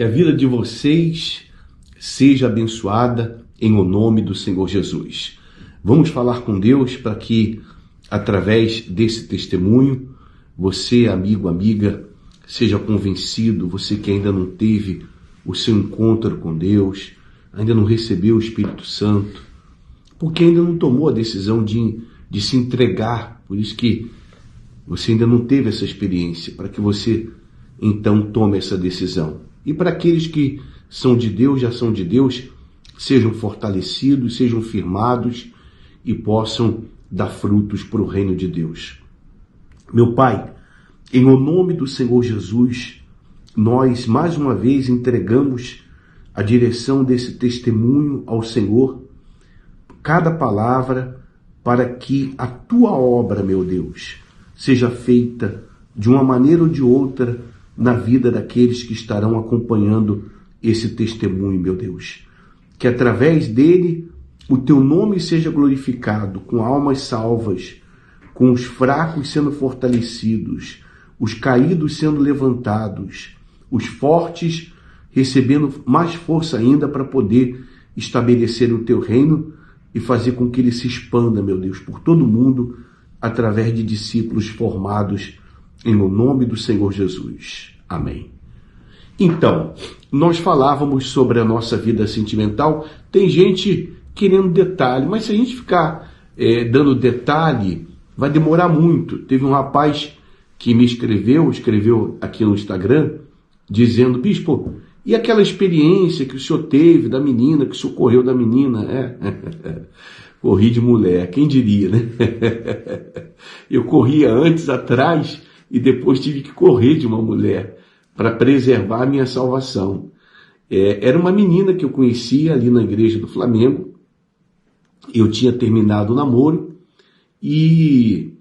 Que a vida de vocês seja abençoada em o nome do Senhor Jesus. Vamos falar com Deus para que, através desse testemunho, você, amigo, amiga, seja convencido, você que ainda não teve o seu encontro com Deus, ainda não recebeu o Espírito Santo, porque ainda não tomou a decisão de se entregar, por isso que você ainda não teve essa experiência, para que você então tome essa decisão. E para aqueles que são de Deus, já são de Deus, sejam fortalecidos, sejam firmados e possam dar frutos para o reino de Deus. Meu Pai, em o nome do Senhor Jesus, nós mais uma vez entregamos a direção desse testemunho ao Senhor, cada palavra, para que a Tua obra, meu Deus, seja feita de uma maneira ou de outra na vida daqueles que estarão acompanhando esse testemunho, meu Deus. Que através dele o Teu nome seja glorificado, com almas salvas, com os fracos sendo fortalecidos, os caídos sendo levantados, os fortes recebendo mais força ainda para poder estabelecer o Teu reino e fazer com que ele se expanda, meu Deus, por todo o mundo, através de discípulos formados em o nome do Senhor Jesus. Amém. Então, nós falávamos sobre a nossa vida sentimental. Tem gente querendo detalhe, mas se a gente ficar dando detalhe, vai demorar muito. Teve um rapaz que me escreveu aqui no Instagram, dizendo: Bispo, e aquela experiência que o senhor teve da menina, que socorreu da menina? Corri de mulher, quem diria, né? Eu corria antes, atrás, e depois tive que correr de uma mulher para preservar a minha salvação. Era uma menina que eu conhecia ali na igreja do Flamengo. Eu tinha terminado o namoro e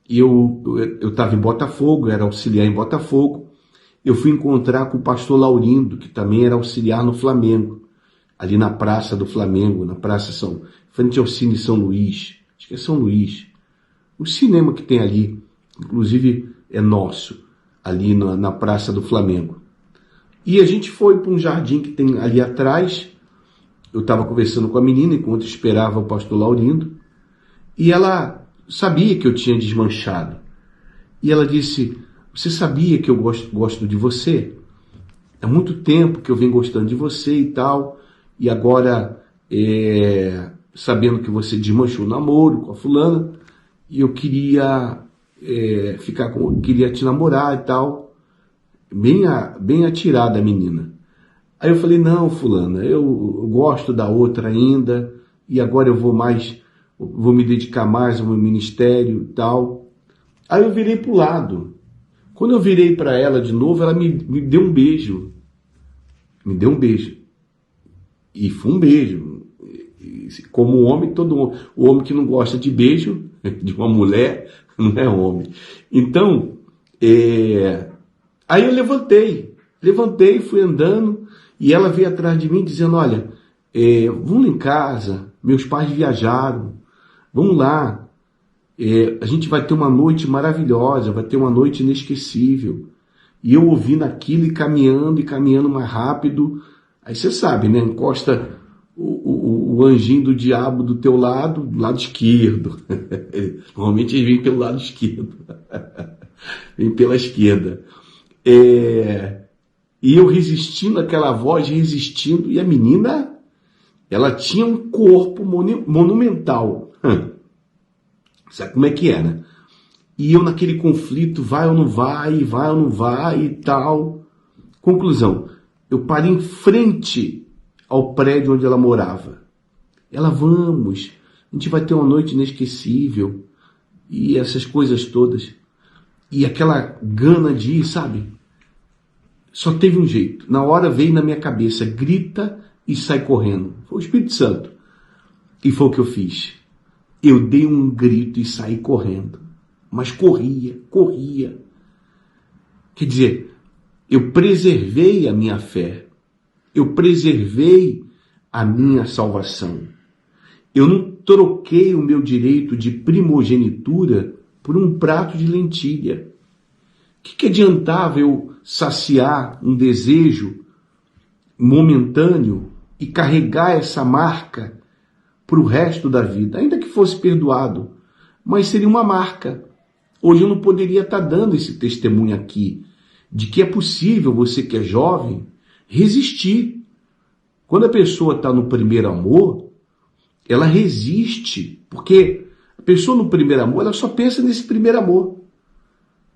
eu estava em Botafogo, era auxiliar em Botafogo. Eu fui encontrar com o pastor Laurindo, que também era auxiliar no Flamengo, ali na Praça do Flamengo, na Praça frente ao Cine São Luís, acho que é São Luís, o cinema que tem ali, inclusive é nosso, ali na Praça do Flamengo. E a gente foi para um jardim que tem ali atrás. Eu estava conversando com a menina enquanto esperava o pastor Laurindo, e ela sabia que eu tinha desmanchado. E ela disse: você sabia que eu gosto de você? Há muito tempo que eu venho gostando de você e tal, e agora, sabendo que você desmanchou o namoro com a fulana, e eu queria queria te namorar e tal. Bem atirada a menina. Aí eu falei: não, fulana, eu gosto da outra ainda, e agora eu vou me dedicar mais ao meu ministério e tal. Aí eu virei pro lado. Quando eu virei para ela de novo, ela me deu um beijo. Me deu um beijo. E foi um beijo. Como homem, o homem que não gosta de beijo de uma mulher não é homem. Então, aí eu levantei, fui andando, e ela veio atrás de mim dizendo: olha, vamos lá em casa, meus pais viajaram, vamos lá. A gente vai ter uma noite maravilhosa, vai ter uma noite inesquecível. E eu ouvindo aquilo e caminhando mais rápido. Aí você sabe, né? Encosta o anjinho do diabo do teu lado, do lado esquerdo. Normalmente ele vem pelo lado esquerdo. Vem pela esquerda. E eu resistindo, aquela voz resistindo, e a menina, ela tinha um corpo monumental. Sabe como é que é, né? E eu naquele conflito, vai ou não vai e tal. Conclusão, eu parei em frente ao prédio onde ela morava. Ela: vamos, a gente vai ter uma noite inesquecível, e essas coisas todas. E aquela gana de ir, sabe? Só teve um jeito. Na hora veio na minha cabeça: grita e sai correndo. Foi o Espírito Santo. E foi o que eu fiz. Eu dei um grito e saí correndo. Mas corria. Quer dizer, eu preservei a minha fé. Eu preservei a minha salvação. Eu não troquei o meu direito de primogenitura por um prato de lentilha. O que adiantava eu saciar um desejo momentâneo e carregar essa marca para o resto da vida, ainda que fosse perdoado, mas seria uma marca. Hoje eu não poderia estar dando esse testemunho aqui, de que é possível você que é jovem resistir. Quando a pessoa está no primeiro amor, ela resiste, porque a pessoa no primeiro amor, ela só pensa nesse primeiro amor.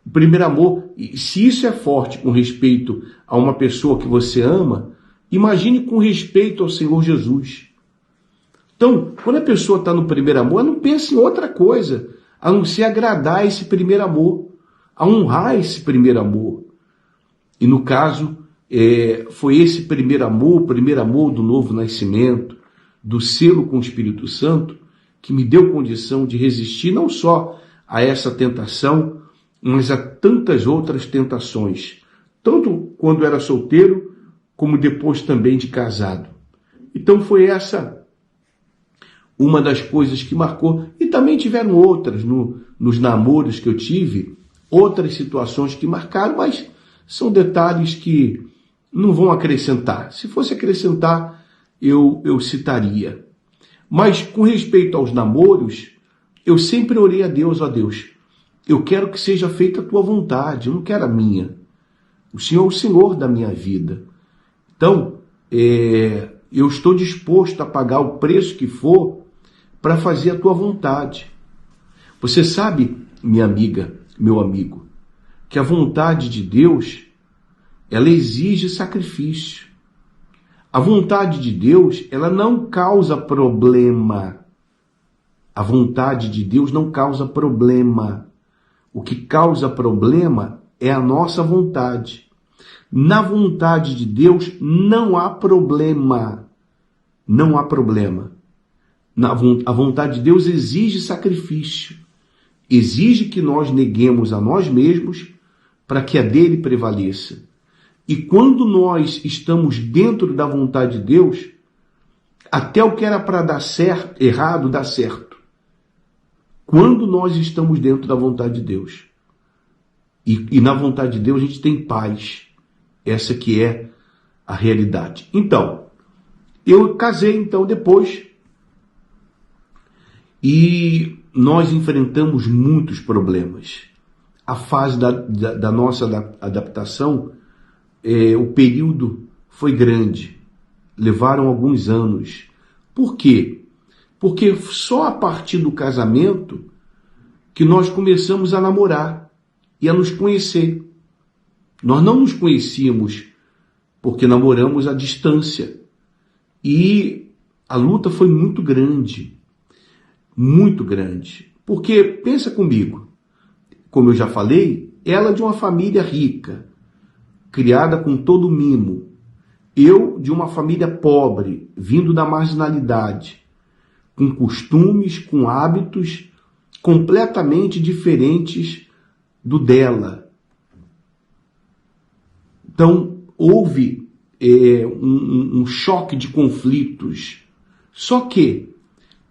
O primeiro amor, e se isso é forte com respeito a uma pessoa que você ama, imagine com respeito ao Senhor Jesus. Então, quando a pessoa está no primeiro amor, ela não pensa em outra coisa, a não ser agradar esse primeiro amor, a honrar esse primeiro amor. E no caso, foi esse primeiro amor, o primeiro amor do novo nascimento, do selo com o Espírito Santo, que me deu condição de resistir não só a essa tentação, mas a tantas outras tentações, tanto quando era solteiro, como depois também de casado. Então foi essa uma das coisas que marcou, e também tiveram outras nos namoros que eu tive, outras situações que marcaram, mas são detalhes que não vão acrescentar. Se fosse acrescentar, eu citaria. Mas com respeito aos namoros, eu sempre orei a Deus, ó Deus, eu quero que seja feita a tua vontade, eu não quero a minha. O Senhor é o Senhor da minha vida. Então, eu estou disposto a pagar o preço que for para fazer a tua vontade. Você sabe, minha amiga, meu amigo, que a vontade de Deus, ela exige sacrifício. A vontade de Deus, ela não causa problema. A vontade de Deus não causa problema. O que causa problema é a nossa vontade. Na vontade de Deus não há problema. Não há problema. A vontade de Deus exige sacrifício. Exige que nós neguemos a nós mesmos para que a dele prevaleça. E quando nós estamos dentro da vontade de Deus, até o que era para dar certo, errado, dá certo. Quando nós estamos dentro da vontade de Deus. E na vontade de Deus a gente tem paz. Essa que é a realidade. Então, eu casei então depois e nós enfrentamos muitos problemas. A fase da nossa adaptação, o período foi grande. Levaram alguns anos. Por quê? Porque só a partir do casamento que nós começamos a namorar e a nos conhecer. Nós não nos conhecíamos porque namoramos à distância. E a luta foi muito grande. Muito grande. Porque, pensa comigo, como eu já falei, ela de uma família rica, criada com todo o mimo. Eu de uma família pobre, vindo da marginalidade, com costumes, com hábitos completamente diferentes do dela. Então, houve um choque de conflitos. Só que,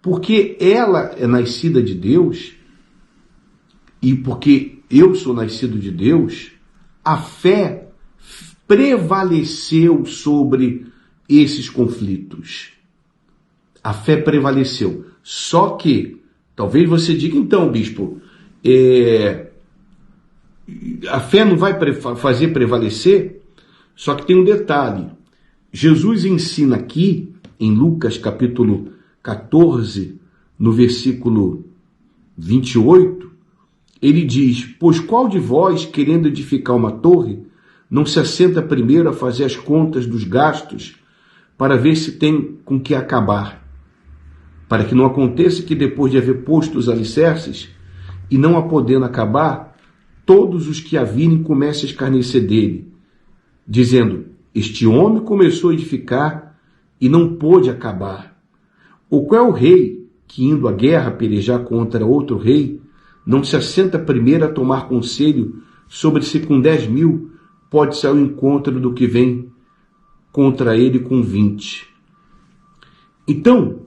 porque ela é nascida de Deus, e porque eu sou nascido de Deus, a fé prevaleceu sobre esses conflitos. A fé prevaleceu. Só que, talvez você diga, então, bispo, a fé não vai fazer prevalecer? Só que tem um detalhe. Jesus ensina aqui, em Lucas capítulo 14, no versículo 28, ele diz: pois qual de vós, querendo edificar uma torre, não se assenta primeiro a fazer as contas dos gastos para ver se tem com que acabar? Para que não aconteça que depois de haver posto os alicerces e não a podendo acabar, todos os que a virem comecem a escarnecer dele, dizendo: este homem começou a edificar e não pôde acabar. Ou qual é o rei que, indo à guerra pelejar contra outro rei, não se assenta primeiro a tomar conselho sobre se com 10.000 pode ser ao encontro do que vem contra ele com 20? Então,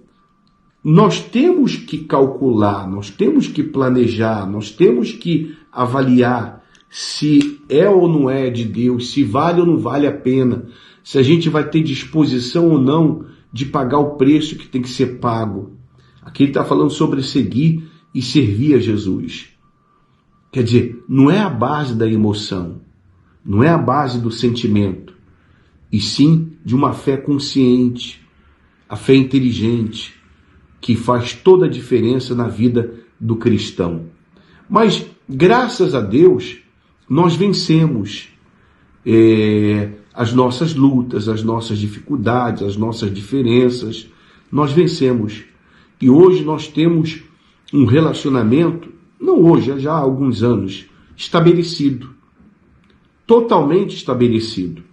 nós temos que calcular, nós temos que planejar, nós temos que avaliar se é ou não é de Deus, se vale ou não vale a pena se a gente vai ter disposição ou não de pagar o preço que tem que ser pago. Aqui ele está falando sobre seguir e servir a Jesus. Quer dizer, não é a base da emoção, não é a base do sentimento, e sim de uma fé consciente, a fé inteligente, que faz toda a diferença na vida do cristão. Mas, graças a Deus, nós vencemos as nossas lutas, as nossas dificuldades, as nossas diferenças. Nós vencemos. E hoje nós temos um relacionamento, não hoje, já há alguns anos, estabelecido. Totalmente estabelecido.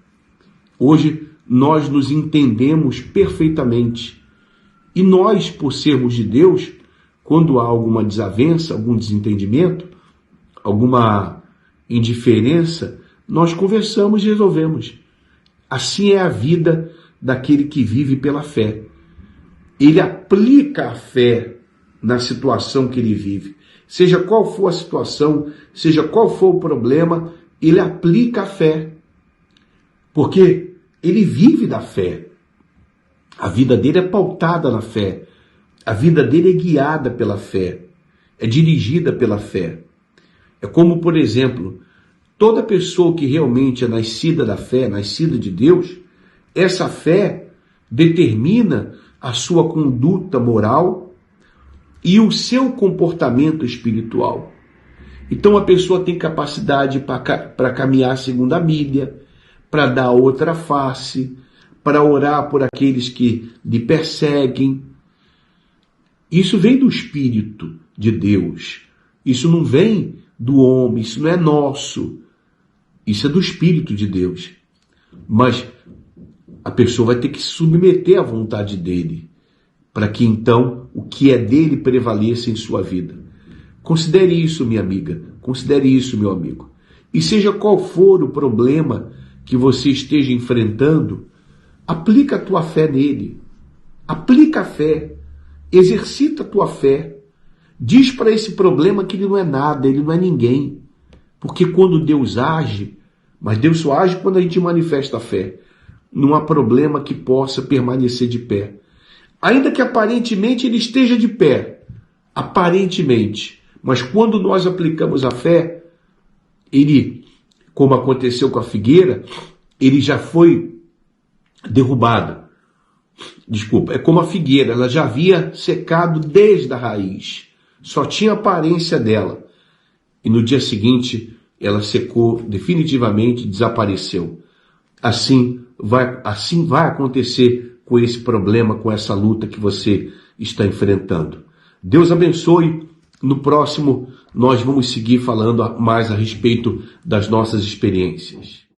Hoje nós nos entendemos perfeitamente. E nós, por sermos de Deus, quando há alguma desavença, algum desentendimento, alguma indiferença, nós conversamos e resolvemos. Assim é a vida daquele que vive pela fé. Ele aplica a fé na situação que ele vive. Seja qual for a situação, seja qual for o problema, ele aplica a fé. Porque ele vive da fé. A vida dele é pautada na fé. A vida dele é guiada pela fé. É dirigida pela fé. É como, por exemplo, toda pessoa que realmente é nascida da fé, nascida de Deus, essa fé determina a sua conduta moral e o seu comportamento espiritual. Então a pessoa tem capacidade para caminhar a segunda milha, para dar a outra face, para orar por aqueles que lhe perseguem. Isso vem do Espírito de Deus. Isso não vem do homem, isso não é nosso. Isso é do Espírito de Deus. Mas a pessoa vai ter que se submeter à vontade dele, para que então o que é dele prevaleça em sua vida. Considere isso, minha amiga. Considere isso, meu amigo. E seja qual for o problema que você esteja enfrentando, aplica a tua fé nele. Aplica a fé. Exercita a tua fé. Diz para esse problema que ele não é nada, ele não é ninguém. Porque quando Deus age, mas Deus só age quando a gente manifesta a fé, não há problema que possa permanecer de pé. Ainda que aparentemente ele esteja de pé, aparentemente, mas quando nós aplicamos a fé, ele, como aconteceu com a figueira, ele já foi derrubado. Desculpa, é como a figueira, ela já havia secado desde a raiz, só tinha a aparência dela. E no dia seguinte, ela secou definitivamente, desapareceu. Assim vai acontecer com esse problema, com essa luta que você está enfrentando. Deus abençoe. No próximo, nós vamos seguir falando mais a respeito das nossas experiências.